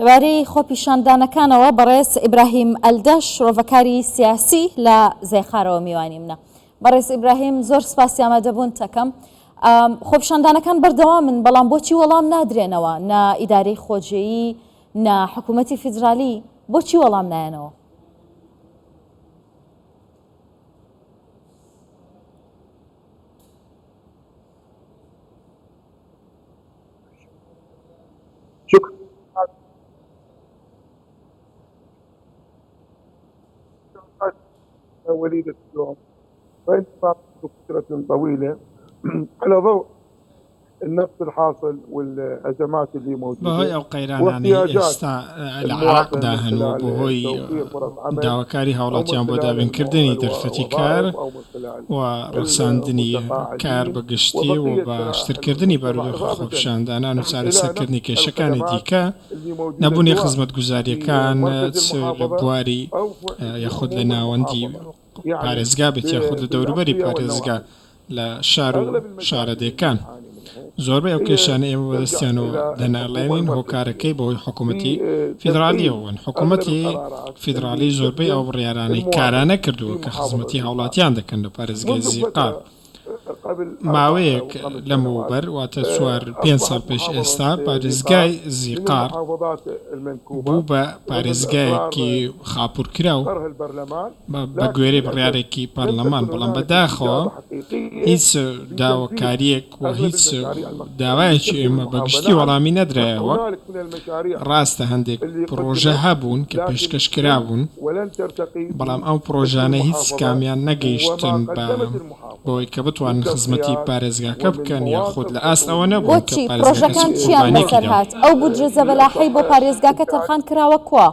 لەبارەی خۆپیشاندانەکانەوە بەڕێز ئیبراهیم ئەلدەش ڕۆڤەکاری سیاسی لە زێخارەوە میوانی منە. بەڕێز ئیبراهیم زۆر سپاسی ئامادەبوون تەکەم. خۆپیشاندانەکان بەردەوامن، بەڵام بۆچی وەڵام نادرێنەوە؟ نا ئیدارەی خۆجێیی، نا حکوومەتی فیدرالی، بۆچی وەڵام نایەنەوە؟ وليدة اليوم فإن فترة طويلة على ضوء النفس الحاصل والأزمات اللي موجودة بەهۆی ئەو قەیرانانی ئێستا لە عێراقدا هەن و بەهۆی داواکاری هاوڵاتیان بۆ دابینکردنی دەرفەتی کار و ڕەساندنی کار بە گشتی و بە شترکردنی بارودۆخی خۆپیشاندانان و چارەسەرکردنی کێشەکانی دیکە، نەبوونی خزمەتگوزاریەکان لە بواری یاخود لە ناوەندی پارێزگا بێت یاخود لە دەوروبەری پارێزگا لە شار و شارەدەیەکان. زۆربەی ئەو کێشانە ئێمە بەدەستیانەوە دەناڵێنین هۆکارەکەی بەهۆی حکوومەتی فیدرالیەوەن. حکوومەتی فیدرالی زۆربەی ئەو بڕیارانەی کارانە کردووە کە خزمەتی هاوڵاتیان دەکەن لە پارێزگای زیقار. ماوەیەک لەمەوبەر واتە 4-5 ساڵ پێش ئێستا پارێزگای زیقار بوو بە پارێزگایەکی خاپورکرا و بە گوێرەی بڕیارێکی پەرلەمان، بەڵام بەداخەوە هیچ داواکاریەک و هیچ داوایەکی ئێمە بەگشتی وەڵامی نەدرایەوە. ڕاستە هەندێک پرۆژە هەبوون کە پێشکەشکرا بوون، بەڵام ئەو پرۆژانە هیچ کامیان نەگەیشتن بۆی کە بتوانن خزمەتی پارێزگاکە بکەن یاخود لە ئاست ئەوە نەبوو کە پرۆژەکان چیان بەسەر هات؟ ئەو بودجە زەبەلاحەی بۆ پارێزگاکە تەرخان کراوە کووە؟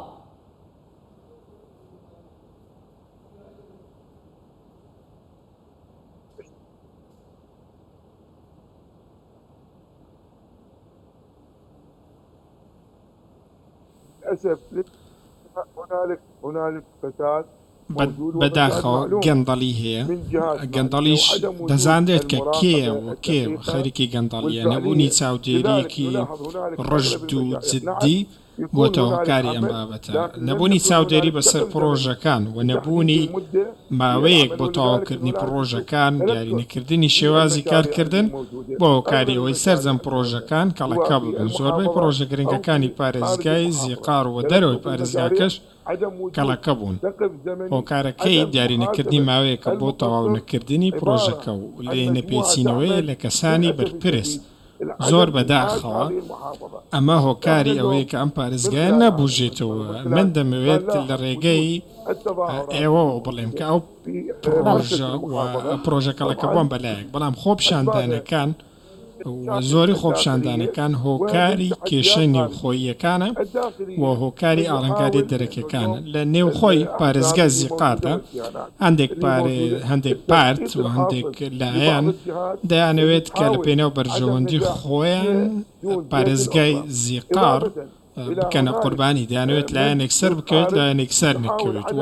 للأسف هنالك فساد بەداخەوە گەندەڵی هەیە. گەندەڵیش دەزانرێت کە کێ خەریکی گەندەڵیە. نەبوونی چاودێریەکی ڕژد و جددی بۆتەوە هۆکاری ئەم بابەتە، نەبوونی چاودێری بەسەر پرۆژەکان و نەبوونی ماوەیەک بۆ تەواوکردنی پرۆژەکان، دیارینەکردنی شێوازی کارکردن بۆ هۆکاری ئەوەی سەرجەم پرۆژەکان کەڵەکە ببن. زۆربەی پرۆژە گرنگەکانی پارێزگای زیقار و دەرەوەی پارێزگاکەش کەڵەکە بوون. هۆکارەکەی دیارینەکردنی ماوەیەکە بۆ تەواو نەکردنی پرۆژەکە و لێ نەپێچینەوەی لە کەسانی بەرپرس. زۆر بەداخەوە ئەمە هۆکاری ئەوەیە کە ئەم پارێزگایە نەبوژێتەوە. من دەمەوێت لە ڕێگەی ئێوە بڵێم کە ئەو پرۆژەکەڵەکە بۆم بەلایەک، بەڵام خۆپیشاندانەکان زۆری خۆپیشاندانەکان هۆکاری کێشەی نێوخۆییەکانە و هۆکاری ئاڵنگاری دەرەکیەکانە. لە نێوخۆی پارێزگا زیقاردا هەندێک پارت و هەندێک لایەن دەیانەوێت کە لە پێناو بەرژەوەندی خۆیان پارێزگای زیقار بکەنە قوربانی، دەیانەوێت لایەنێک سەر بکەوێت لایەنێک سەر نەکەوێت و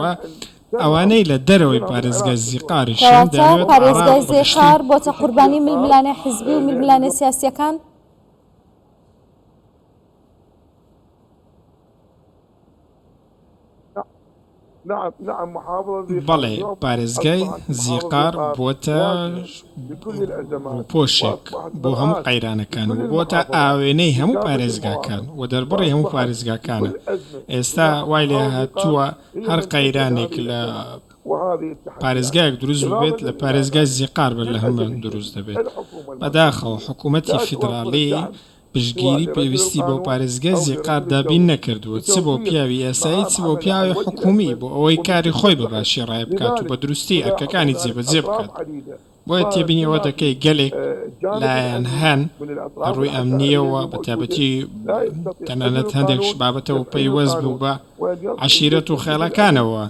ئەوانەی لە دەرەوەی پارێزگای زیقاریشیان دەیانەوێت پارێزگای زیقار بۆتە قوربانی ململانێ حیزبی و ململانێ سیاسیەکان. بەڵێ پارێزگای زیقار بۆتە ڕووپۆشێک بۆ هەموو قەیرانەکان و بۆتە ئاوێنەی هەموو پارێزگاکان و دەربڕی هەموو پارێزگاکانە. ئێستا وای لێ هاتووە هەر قەیرانێک لە پارێزگایەک دروست ببێت لە پارێزگای زیقار بەر لە هەموو دروست دەبێت. بەداخەوە حکوومەتی فیدرالی پشتگیری پێویستی بۆ پارێزگای زیقار دابین نەکردووە، چ بۆ پیاوی ئاسایی چ بۆ پیاوی حکومی، بۆ ئەوەی کاری خۆی بەباشی ڕای بکات و بە دروستی ئەرکەکانی جێبەجێ بکات. بۆیە تێبینیەوە دەکەی گەلێک لایەن هەن ڕووی ئەمنیەوە بە تایبەتی تەنانەت هەندێک بابەتەوە پەیوەست بوو بە عەشیرەت و خێڵەکانەوە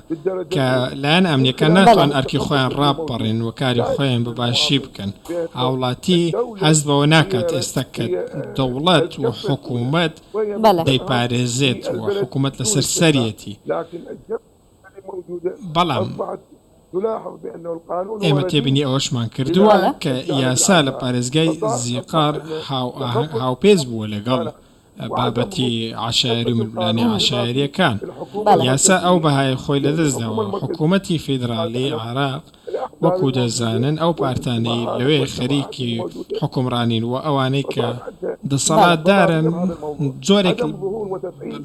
کە لایەن ئەمنیەکان ناتوان ئەرکی خۆیان ڕابپەڕێن و کاری خۆیان بەباشی بکەن. هاوڵاتی هەست بەوە ناکات ئێستا کە دەوڵەت و حکوومەت دەیپارێزێت و حکوومەت لەسەر سەرەتی. بەڵام ئێمە تێبینی ئەوەشمان کردووە کە یاسا لە پارێزگای زیقار هاوپێز بووە لەگەڵ بابەتی عشایری و ملمولانی عشایریەکان بەڵێ. یاسا ئەو بەهای خۆی لەدەستداوە حکوومەتی فیدراالی عێراق وەکو دەزانن ئەو پارتانەی لەوێ خەریکی حکومڕانین و ئەوانەی کە دەسەڵاتدارن جۆرێک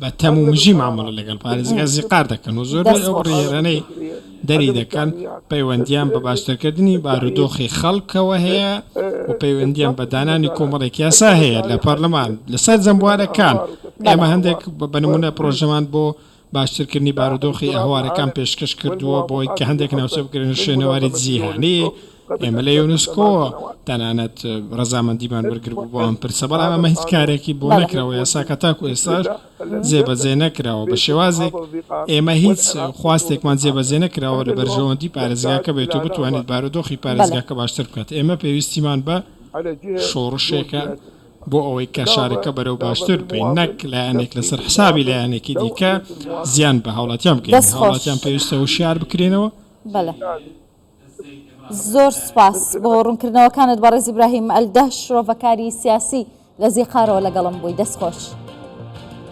بە تەمومژی مامەڵە لەگەڵ پارێزگا زیقار دەکەن و زۆر ئەو ڕێرانەی دەری دەکەن پەیوەندیان بە باشترکردنی بارودۆخی خەڵکەوە هەیە و پەیوەندیان بە دانانی کۆمەڵێک یاسا هەیە لە پەرلەمان لەسەر جەمبوارەکان ئێمە هەندێک بەنمونە پرۆژەمان بۆ باشترکردنی بارودۆخی ئەهوارەکان پێشکەش کردووە بۆی کە هەندێک ناوچە بگرن شوێنەواری جیهانی ئێمە لە یونسکۆ تەنانەت ڕەزامەندیمان وەرگر بوو بۆ ئەم پرسە بەڵام ئەمە هیچ کارێکی بۆ نەکراوە یاساکە تاکو ئێستاش جێبەجێ نەکراوە بە شێوازێک ئێمە هیچ خواستێکمان جێبەجێ نەکراوە لە بەرژەوەندی پارێزگاکە بێت و بتوانێت بارودۆخی پارێزگاکە باشتر بکات ئێمە پێویستیمان بە شۆڕشێکە بۆ ئەوەی کە شارەکە بەرەو باشتر بین نەک لایەنێک لەسەر حسابی لایەنێکی دیکە زیان بە هاوڵاتیان بکەین هاوڵاتیان پێویستە وشیار بکرێنەوە. بەڵێ زۆر سپاس بۆ ڕوونکردنەوەکانت بەڕێز ئیبراهیم ئەلدەش شرۆڤەکاری سیاسی لە زیقارەوە لەگەڵم بووی دەستخۆش.